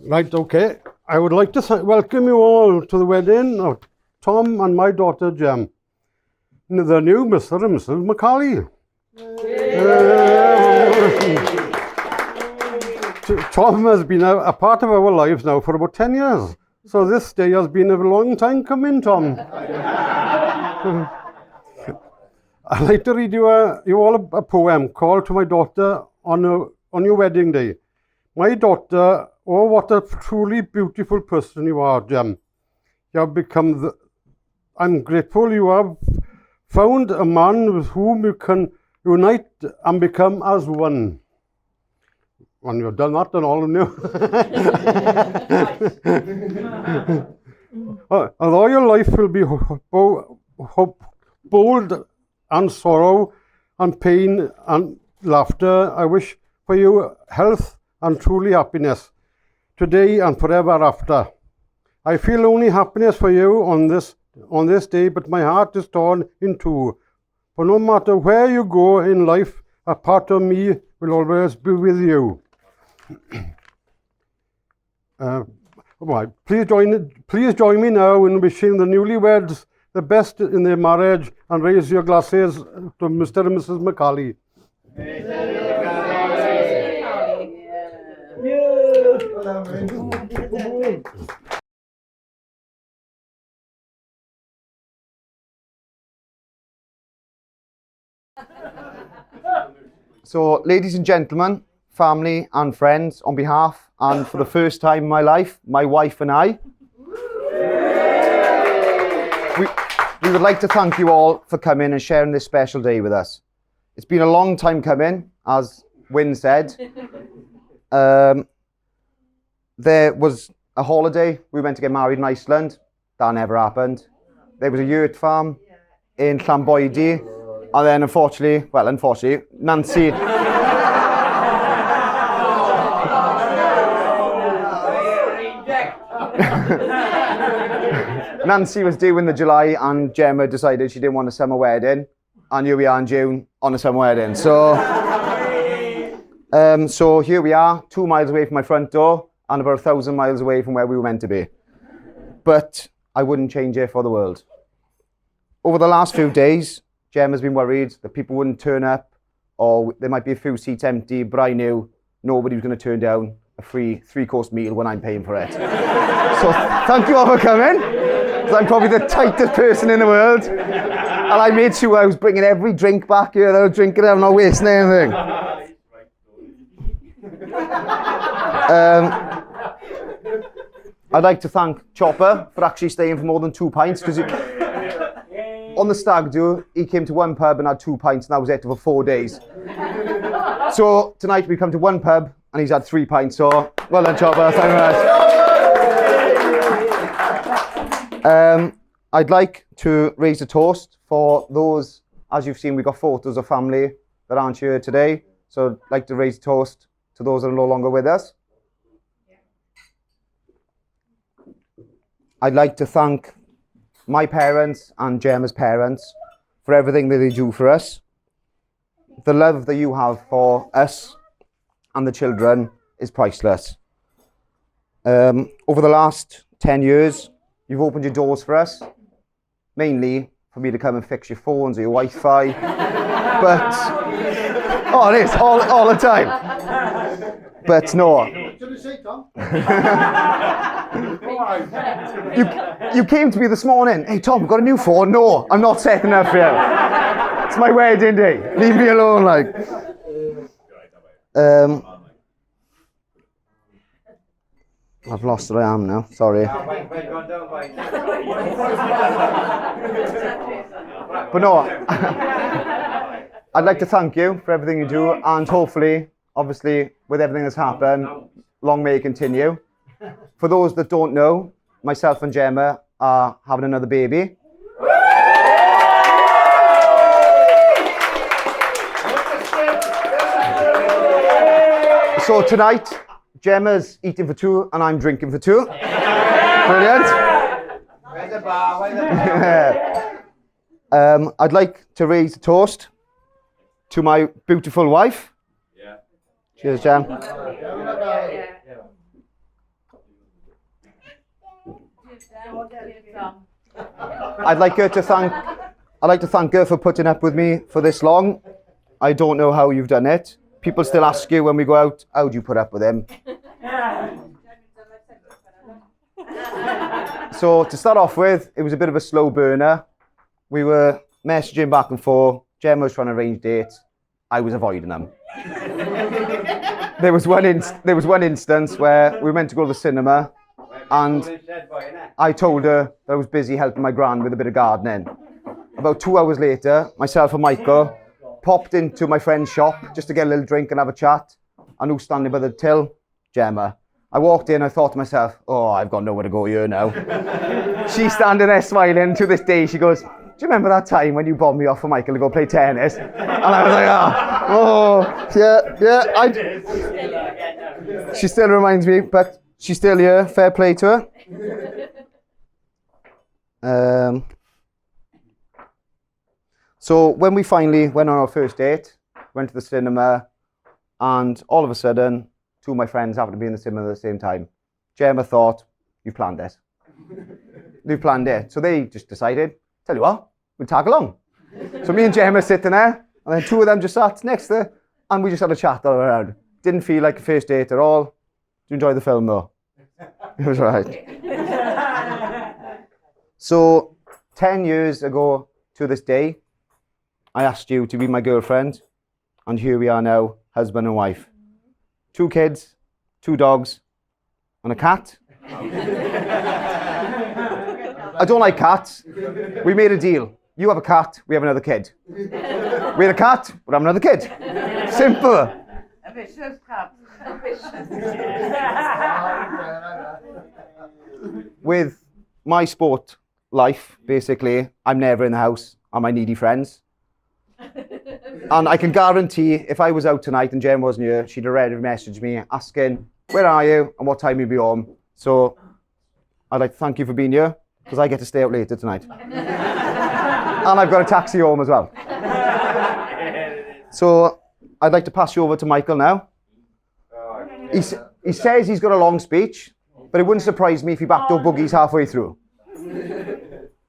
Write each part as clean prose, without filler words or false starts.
Right, okay. I would like to welcome you all to the wedding of Tom and my daughter Gemma, the new Mr. and Mrs. Macaulay. Tom has been a part of our lives now for about 10 years. So this day has been a long time coming, Tom. I'd like to read you all a poem called To My Daughter on your wedding day. My daughter, oh, what a truly beautiful person you are, Gem. You have become I'm grateful you have found a man with whom you can unite and become as one. When you've done that, then all of you. Although your life will be bold and sorrow and pain and laughter, I wish for you health and truly happiness, today and forever after. I feel only happiness for you on this day, but my heart is torn in two. For no matter where you go in life, a part of me will always be with you. Please join me now in wishing the newlyweds the best in their marriage, and raise your glasses to Mr. and Mrs. Macaulay. So, ladies and gentlemen, family and friends, on behalf and for the first time in my life, my wife and I, we would like to thank you all for coming and sharing this special day with us. It's been a long time coming, as Wynne said. There was a holiday. We went to get married in Iceland. That never happened. There was a yurt farm in Llanboidi. And then unfortunately, Nancy was due in the July, and Gemma decided she didn't want a summer wedding, and here we are in June on a summer wedding. So, so here we are, 2 miles away from my front door and about 1,000 miles away from where we were meant to be. But I wouldn't change it for the world. Over the last few days, Gemma's been worried that people wouldn't turn up, or there might be a few seats empty, but I knew nobody was going to turn down a free 3-course meal when I'm paying for it. So thank you all for coming, because I'm probably the tightest person in the world. And I made sure I was bringing every drink back here that I was drinking. I'm not wasting anything. I'd like to thank Chopper for actually staying for more than 2 pints, because on the stag do, he came to one pub and had 2 pints, and that was it for 4 days. So tonight we come to one pub and he's had 3 pints, so well done, Chopper, thank you very much. I'd like to raise a toast for those, as you've seen, we've got photos of family that aren't here today, so I'd like to raise a toast to those that are no longer with us. I'd like to thank my parents and Gemma's parents for everything that they do for us. The love that you have for us and the children is priceless. Over the last 10 years, you've opened your doors for us, mainly for me to come and fix your phones or your Wi-Fi, but, oh, it is, all the time. But no. You came to me this morning, hey Tom, got a new phone? No, I'm not setting up for you. It's my wedding day. Leave me alone, like. I've lost where I am now, sorry. But no, I'd like to thank you for everything you do, and hopefully, obviously, with everything that's happened, long may it continue. For those that don't know, myself and Gemma are having another baby. So tonight, Gemma's eating for 2 and I'm drinking for 2. Brilliant. Where's the bar? I'd like to raise a toast to my beautiful wife. Yeah. Cheers, Jem. I'd like to thank her for putting up with me for this long. I don't know how you've done it. People still ask you when we go out, how do you put up with him? So to start off with, it was a bit of a slow burner. We were messaging back and forth. Gemma was trying to arrange dates. I was avoiding them. There was one instance where we were meant to go to the cinema, and I told her that I was busy helping my gran with a bit of gardening. About 2 hours later, myself and Michael popped into my friend's shop just to get a little drink and have a chat. And who's standing by the till? Gemma. I walked in, I thought to myself, oh, I've got nowhere to go here now. She's standing there smiling. To this day, she goes, do you remember that time when you bombed me off for Michael to go play tennis? And I was like, yeah. She still reminds me, but she's still here. Fair play to her. So when we finally went on our first date, went to the cinema, and all of a sudden, 2 of my friends happened to be in the cinema at the same time. Gemma thought, you've planned this. You've planned it. So they just decided, tell you what, we'll tag along. So me and Gemma sitting there, and then 2 of them just sat next to her, and we just had a chat all around. Didn't feel like a first date at all. Did you enjoy the film though? It was right. So 10 years ago to this day, I asked you to be my girlfriend, and here we are now, husband and wife. 2 kids, 2 dogs, and a cat. I don't like cats. We made a deal. You have a cat, we have another kid. We had a cat, we'll have another kid. Simple. Ambitious cat. With my sport life, basically, I'm never in the house. I'm my needy friends. And I can guarantee if I was out tonight and Jen wasn't here, she'd already messaged me asking, where are you and what time you'll be home? So I'd like to thank you for being here, because I get to stay out later tonight. And I've got a taxi home as well. So I'd like to pass you over to Michael now. He says he's got a long speech, but it wouldn't surprise me if he backdoor boogies halfway through.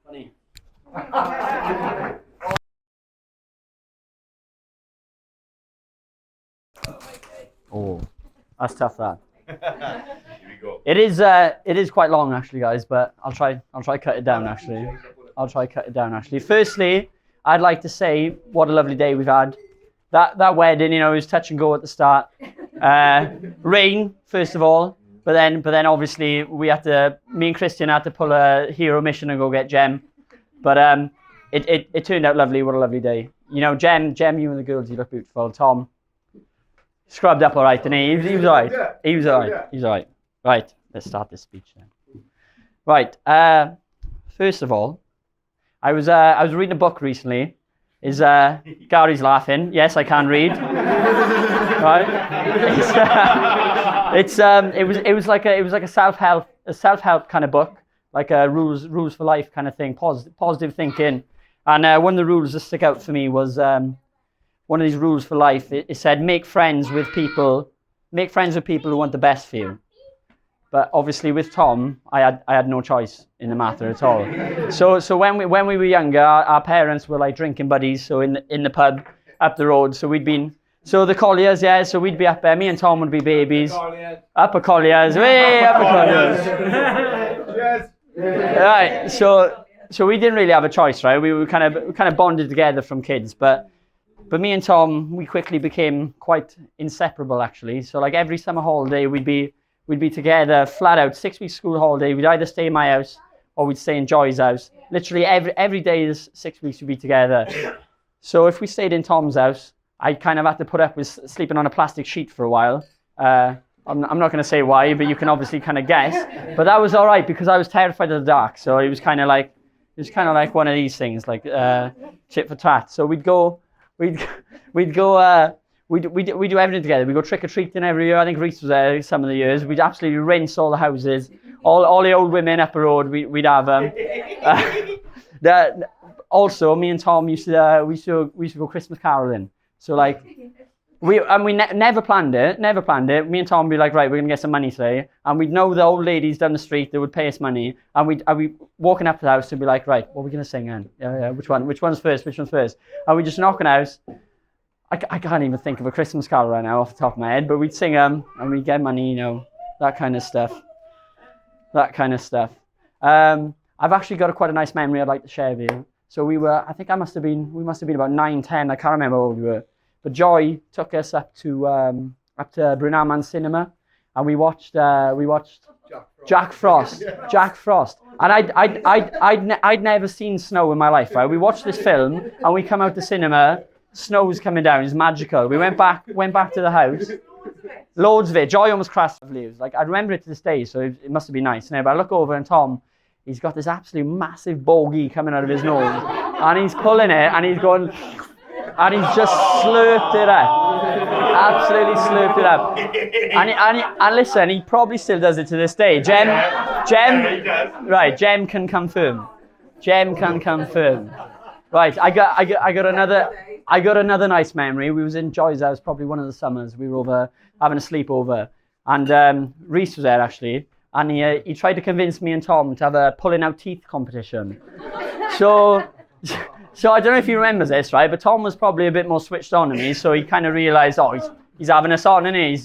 Funny. Oh, that's tough. That. It is quite long actually, guys. But I'll try cut it down actually. Firstly, I'd like to say what a lovely day we've had. That wedding, was touch and go at the start. Rain first of all, but then obviously me and Christian had to pull a hero mission and go get Gem. But it turned out lovely. What a lovely day. Gem, you and the girls, you look beautiful. Tom scrubbed up all right, didn't he? He was all right. He was all right. Right, let's start this speech then. Right, first of all, I was reading a book recently. Gary's laughing. Yes, I can read. Right. It was like a self-help kind of book, like a rules for life kind of thing, positive thinking. And one of the rules that stick out for me was one of these rules for life. It said make friends with people who want the best for you. But obviously with Tom, I had no choice in the matter at all. So when we were younger, our parents were like drinking buddies. So in the pub up the road. So the Colliers, yeah. So we'd be up there. Me and Tom would be babies. Upper Colliers, way upper Colliers. Yes. Right. So we didn't really have a choice, right? We were kind of bonded together from kids, but me and Tom, we quickly became quite inseparable actually. So like every summer holiday, we'd be together flat out. 6 weeks school holiday. We'd either stay in my house or we'd stay in Joy's house. Literally every day is 6 weeks we'd be together. So if we stayed in Tom's house, I kind of had to put up with sleeping on a plastic sheet for a while. I'm not going to say why, but you can obviously kind of guess. But that was all right because I was terrified of the dark. So it was kind of like one of these things, like tit for tat. So we'd do everything together. We go trick-or-treating every year. I think Reese was there some of the years. We'd absolutely rinse all the houses. All the old women up the road, we'd have them. Also, me and Tom used to go Christmas caroling. So like never planned it. Me and Tom would be like, right, we're gonna get some money today, and we'd know the old ladies down the street that would pay us money, and we'd walking up to the house and be like, right, what are we gonna sing then? Yeah, which one's first? And we just knock on the house. I can't even think of a Christmas carol right now off the top of my head, but we'd sing them and we'd get money, you know, that kind of stuff. I've actually got quite a nice memory I'd like to share with you. So we must have been about 9, 10, I can't remember how old we were. But Joy took us up to Brunelman Cinema, and we watched Jack Frost. And I'd never seen snow in my life, right? We watched this film and we come out the cinema, snow's coming down, it's magical. We went back to the house. Loads of it. Joy almost crashed off leaves. Like, I remember it to this day, so it must have been nice. But I look over and Tom, he's got this absolute massive bogey coming out of his nose, and he's pulling it, and he's going, and he's just slurped it up. Absolutely slurped it up. And listen, he probably still does it to this day. Gem can confirm. Right, I got another nice memory. We was in Joy's house probably one of the summers. We were over having a sleepover, and Reese was there actually, and he tried to convince me and Tom to have a pulling out teeth competition. So I don't know if he remembers this, right? But Tom was probably a bit more switched on than me, so he kind of realised, he's having us on, isn't he?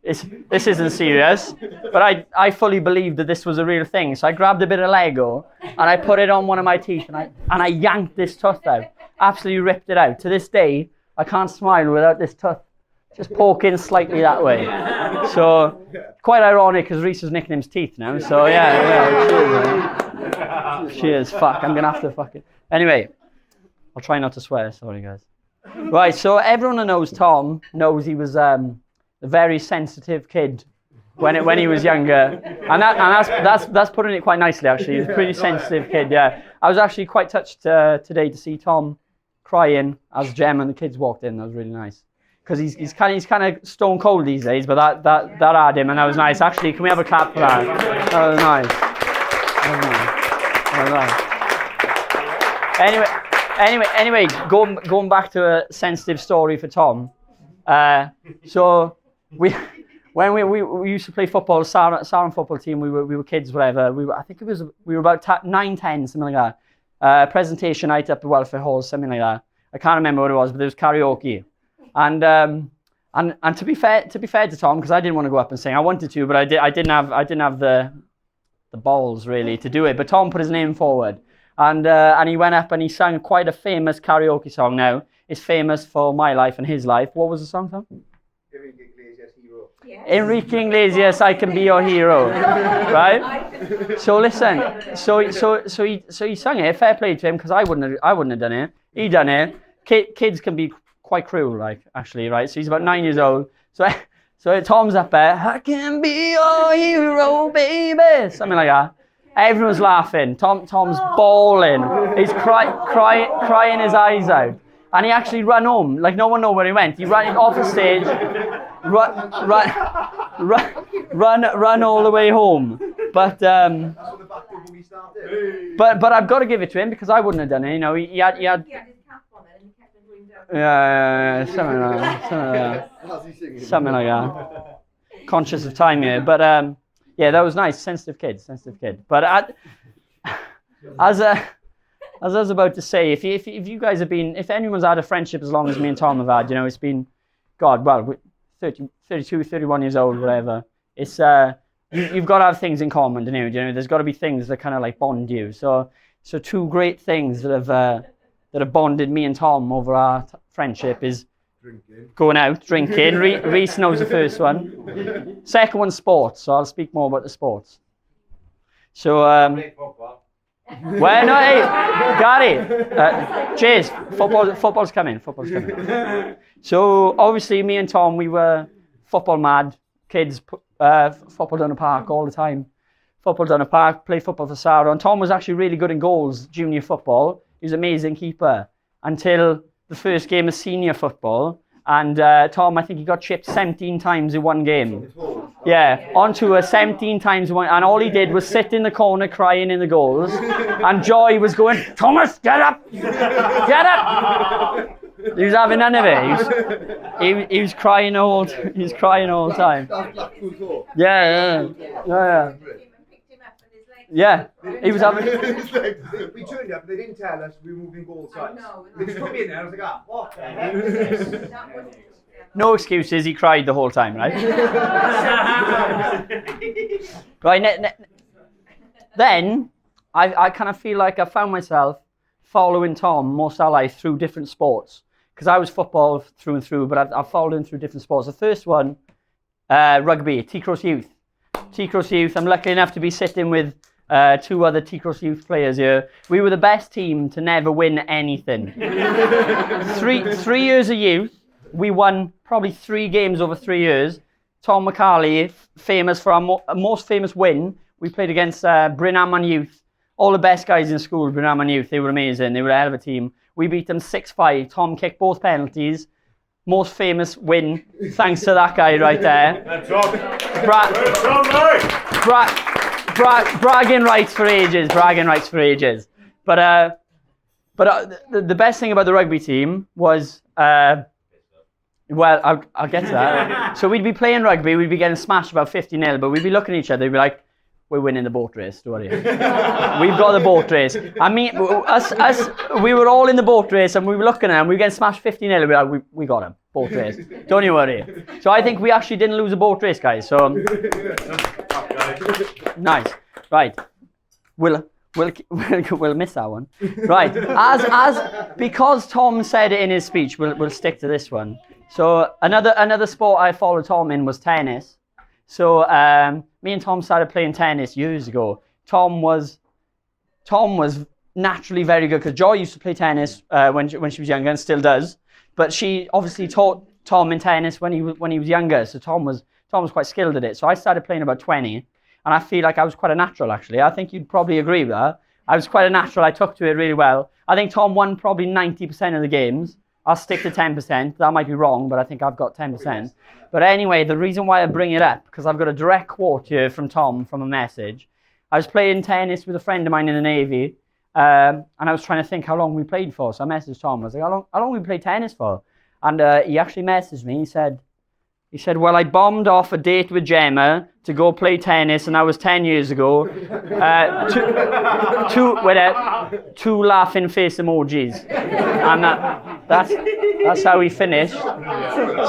This isn't serious. But I fully believed that this was a real thing. So I grabbed a bit of Lego and I put it on one of my teeth and I yanked this tooth out. Absolutely ripped it out. To this day, I can't smile without this tooth just poking slightly that way. So quite ironic because Reese is nicking his teeth now. So yeah. Cheers. Fuck, I'm gonna have to fuck it. Anyway, I'll try not to swear. Sorry, guys. Right. So everyone who knows Tom knows he was a very sensitive kid when he was younger, and that's putting it quite nicely. Actually, he was a pretty sensitive kid. Yeah, I was actually quite touched today to see Tom crying as Gemma and the kids walked in. That was really nice because he's kind of stone cold these days, but that had him, and that was nice. Actually, can we have a clap for that? That was nice. Anyway, going back to a sensitive story for Tom. So when we used to play football, Sarum football team, we were kids, whatever. We were about 9, 10, something like that. Presentation night up at Welfare Hall, something like that. I can't remember what it was, but there was karaoke. And to be fair to Tom, because I didn't want to go up and sing. I wanted to, but I didn't have the balls really to do it. But Tom put his name forward, and he went up and he sang quite a famous karaoke song. Now it's famous for my life and his life. What was the song, Tom? Enrique Iglesias, I Can Be Your Hero, right? So listen, so he sung it. Fair play to him because I wouldn't have done it. He done it. Kids can be quite cruel, like actually, right? So he's about 9 years old. So Tom's up there. I can be your hero, baby, something like that. Everyone's laughing. Tom's bawling. He's crying his eyes out. And he actually ran home. Like no one knew where he went. He ran off the stage, run all the way home. But I've got to give it to him because I wouldn't have done it. You know, he had. his cap on it and he kept it going down. Yeah, something like that. Conscious of time here, but yeah, that was nice. Sensitive kid. But as I was about to say, if you guys have been, if anyone's had a friendship as long as me and Tom have had, you know, it's been, God, well, 32, 31 years old, whatever. It's you've got to have things in common, don't you? You know, there's got to be things that kind of like bond you. So two great things that have bonded me and Tom over our friendship is going out, drinking. Reese knows the first one. Second one, sports. So I'll speak more about the sports. So well, no, hey, got it. Cheers. Football's coming. So obviously, me and Tom, we were football mad kids. Football down the park all the time. Football down the park. Play football for Sarah. And Tom was actually really good in goals, junior football. He was an amazing keeper until the first game of senior football. And Tom, I think he got chipped 17 times in one game. Yeah, onto a 17 times in one, and all he did was sit in the corner crying in the goals. And Joy was going, Thomas, get up! Get up! He was having none of it. He was crying all the time. Yeah. Yeah, he was having. We turned up, they didn't tell us we were moving goal sides. know. They just put me in there, I was like, what the hell is this? No excuses. He cried the whole time, right? Right. Then I kind of feel like I found myself following Tom most of our life through different sports, because I was football through and through, but I've followed him through different sports. The first one, rugby, T-Cross Youth. T-Cross Youth. I'm lucky enough to be sitting with 2 other T-Cross Youth players here. We were the best team to never win anything. three years of youth, we won probably 3 games over 3 years. Tom McCarley, famous for our most famous win, we played against Brynhaman Youth. All the best guys in school, Brynhaman Youth, they were amazing. They were a hell of a team. We beat them 6-5. Tom kicked both penalties. Most famous win, thanks to that guy right there. Bragging rights for ages. But the best thing about the rugby team was, well, I'll get to that. So we'd be playing rugby, we'd be getting smashed about 50-0, but we'd be looking at each other, we'd be like, we're winning the boat race, don't worry. We've got the boat race. I mean, we were all in the boat race, and we were looking at them, we were getting smashed 50-0, we'd be like, we got him, boat race. Don't you worry. So I think we actually didn't lose a boat race, guys. So nice. Right. We'll miss that one. Right. Because Tom said it in his speech, we'll stick to this one. So another sport I followed Tom in was tennis. So me and Tom started playing tennis years ago. Tom was naturally very good, because Joy used to play tennis when she was younger and still does. But she obviously taught Tom in tennis when he was younger. So Tom was quite skilled at it. So I started playing about 20, and I feel like I was quite a natural, actually. I think you'd probably agree with that. I was quite a natural. I took to it really well. I think Tom won probably 90% of the games. I'll stick to 10%. That might be wrong, but I think I've got 10%. But anyway, the reason why I bring it up, because I've got a direct quote here from Tom from a message. I was playing tennis with a friend of mine in the Navy, and I was trying to think how long we played for. So I messaged Tom. I was like, how long we played tennis for? And he actually messaged me. He said, well, I bombed off a date with Gemma to go play tennis, and that was 10 years ago. 2 laughing face emojis. And that's how we finished.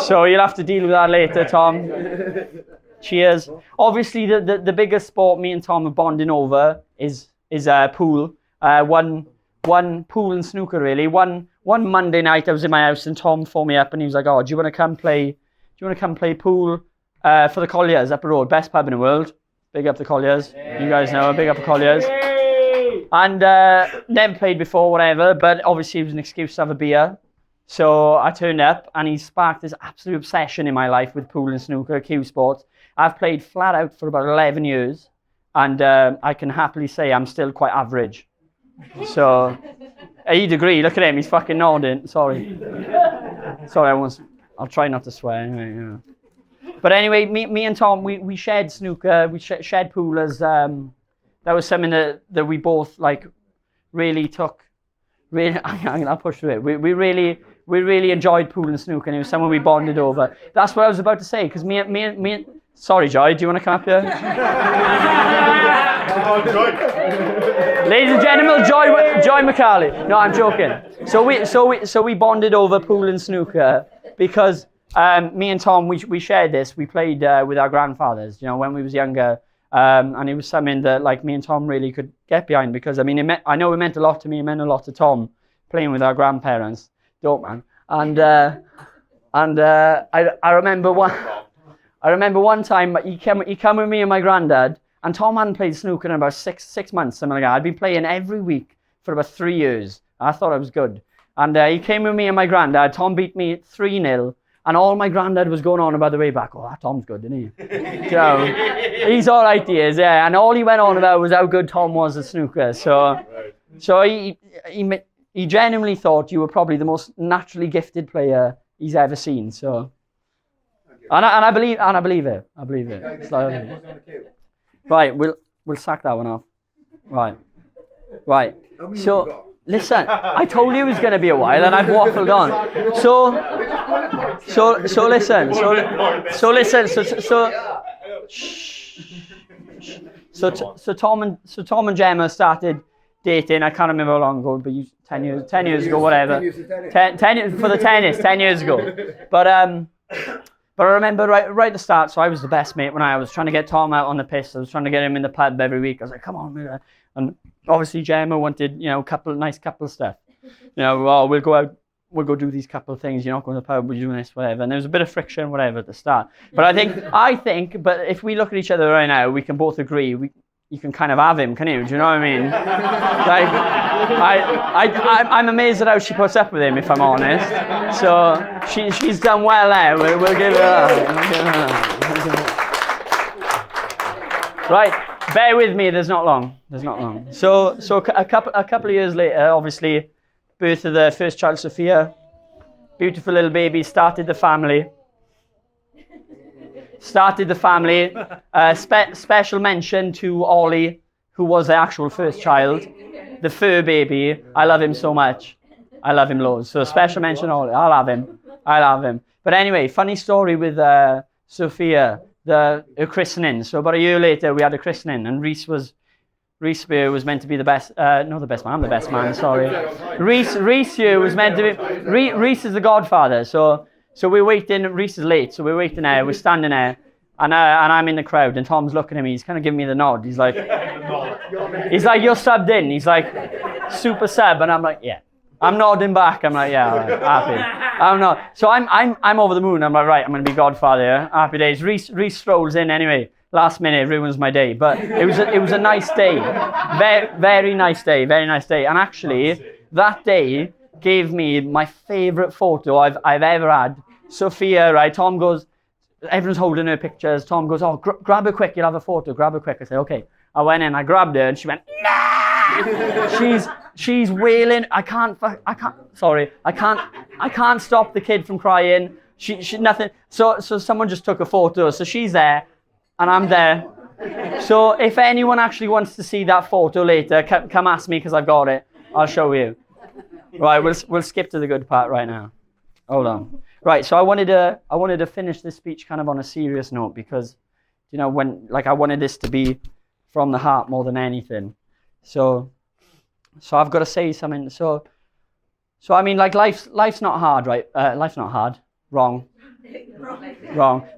So you'll have to deal with that later, Tom. Cheers. Obviously, the biggest sport me and Tom are bonding over is pool. One pool and snooker, really. One Monday night, I was in my house, and Tom phoned me up, and he was like, oh, do you want to come play pool for the Colliers up the road? Best pub in the world. Big up the Colliers. You guys know, big up the Colliers. And never played before, whatever, but obviously it was an excuse to have a beer. So I turned up, and he sparked this absolute obsession in my life with pool and snooker, cue sports. I've played flat out for about 11 years, and I can happily say I'm still quite average. So he'd agree. Look at him, he's fucking nodding. Sorry, I'll try not to swear. Anyway, yeah. But anyway, me and Tom, we shared snooker, we shared pool as that was something that we both like really took. Really, I'll push through it. We really enjoyed pool and snooker, and it was something we bonded over. That's what I was about to say, because me and sorry, Joy, do you want to come up here? Ladies and gentlemen, Joy McCarley. No, I'm joking. So we bonded over pool and snooker because me and Tom, we shared this. We played with our grandfathers, when we was younger, and it was something that like me and Tom really could get behind, because I mean, I know it meant a lot to me. It meant a lot to Tom playing with our grandparents. Don't man. And I remember one time he came with me and my granddad, and Tom hadn't played snooker in about six months, something like that. I'd been playing every week for about 3 years. I thought I was good. And he came with me and my granddad. Tom beat me 3-0. And all my granddad was going on about the way back. Oh, that Tom's good, isn't he? So, he's all right, he is, yeah. And all he went on about was how good Tom was at snooker. So he genuinely thought you were probably the most naturally gifted player he's ever seen. So, and I believe it. I believe it. It's like, right, we'll sack that one off. Right. So Listen, I told you it was going to be a while, and I've waffled on. So listen. So Tom and Gemma started dating. I can't remember how long ago, but 10 years ago, whatever. 10 years for the tennis, 10 years ago. But I remember right at the start. So I was the best mate when I was trying to get Tom out on the piss. I was trying to get him in the pub every week. I was like, come on, man. And obviously Gemma wanted, nice couple stuff. We'll go out, we'll go do these couple of things. You're not going to the pub, we're doing this, whatever. And there was a bit of friction, whatever, at the start. But I think, but if we look at each other right now, we can both agree, you can kind of have him, can you? Do you know what I mean? I'm amazed at how she puts up with him, if I'm honest. So she's done well there. We'll give her. Right. Bear with me, there's not long. So a couple of years later, obviously, birth of the first child, Sophia. Beautiful little baby, started the family. Special mention to Ollie, who was the actual first child. The fur baby, I love him so much. I love him loads. So special mention to Ollie, I'll have him. But anyway, funny story with Sophia. Her christening. So about a year later, we had a christening, and Reese Spear was meant to be the best. Not the best man. I'm the best man. Sorry. Reese here was meant to be. Reese is the godfather. So we're waiting. Reese is late. So we're waiting there. We're standing there, and I'm in the crowd, and Tom's looking at me. He's kind of giving me the nod. He's like, you're subbed in. He's like, super sub, and I'm like, yeah. I'm nodding back. I'm like, yeah, all right, happy. I'm not. So I'm over the moon. I'm like, right, I'm going to be godfather. Yeah? Happy days. Reese strolls in anyway. Last minute ruins my day, but it was a nice day. Very nice day. Very nice day. And actually, that day gave me my favourite photo I've ever had. Sophia, right? Tom goes, everyone's holding her pictures. Tom goes, oh, grab her quick. You'll have a photo. Grab her quick. I said, okay. I went in. I grabbed her, and she went, nah. She's wailing. I can't stop the kid from crying. She nothing. So someone just took a photo. So she's there, and I'm there. So if anyone actually wants to see that photo later, come ask me because I've got it. I'll show you. Right, we'll skip to the good part right now. Hold on. Right, so I wanted to finish this speech kind of on a serious note because, I wanted this to be from the heart more than anything. So I've got to say something. So I mean, like life's not hard, right? Life's not hard. Wrong.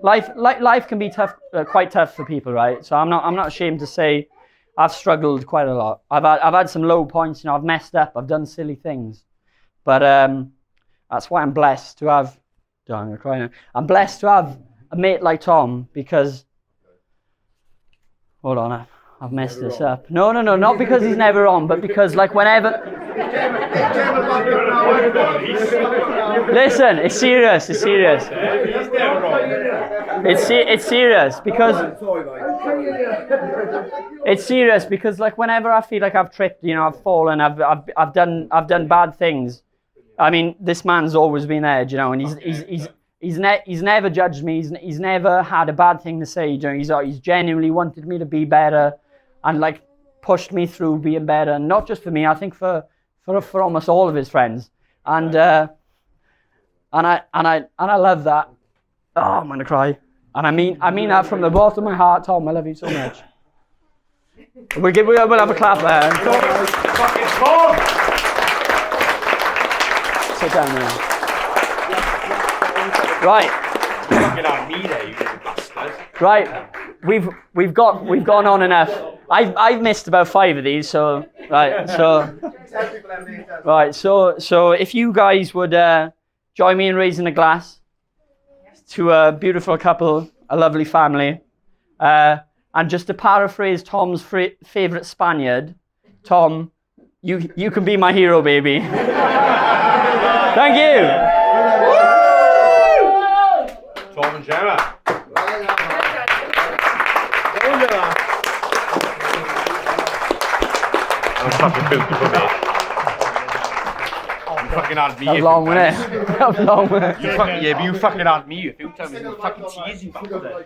Life can be tough, quite tough for people, right? So I'm not ashamed to say I've struggled quite a lot. I've had some low points. I've messed up. I've done silly things, but that's why I'm blessed to have. I'm gonna cry now. I'm blessed to have a mate like Tom because. Hold on. I've messed this up. No, not because he's never on, but because whenever... Listen, it's serious. It's serious because whenever I feel like I've tripped, I've fallen, I've done bad things. I mean, this man's always been there, and he's never judged me. He's never had a bad thing to say. He's genuinely wanted me to be better. And pushed me through being better, and not just for me. I think for almost all of his friends, and I love that. Oh, I'm gonna cry, and I mean that from the bottom of my heart, Tom. I love you so much. We'll have a clap there. Sit down there. Right. Fucking on me there, you bastard. Right. We've gone on enough. I've missed about 5 of these, so if you guys would join me in raising a glass to a beautiful couple, a lovely family, and just to paraphrase Tom's favourite Spaniard, Tom, you can be my hero, baby. Thank you. Tom and Gemma. Fucking beautiful, mate. You fucking had me. That was long, wasn't it? That was long, wasn't it? You fucking had me. You fucking tell me you fucking teasing back there.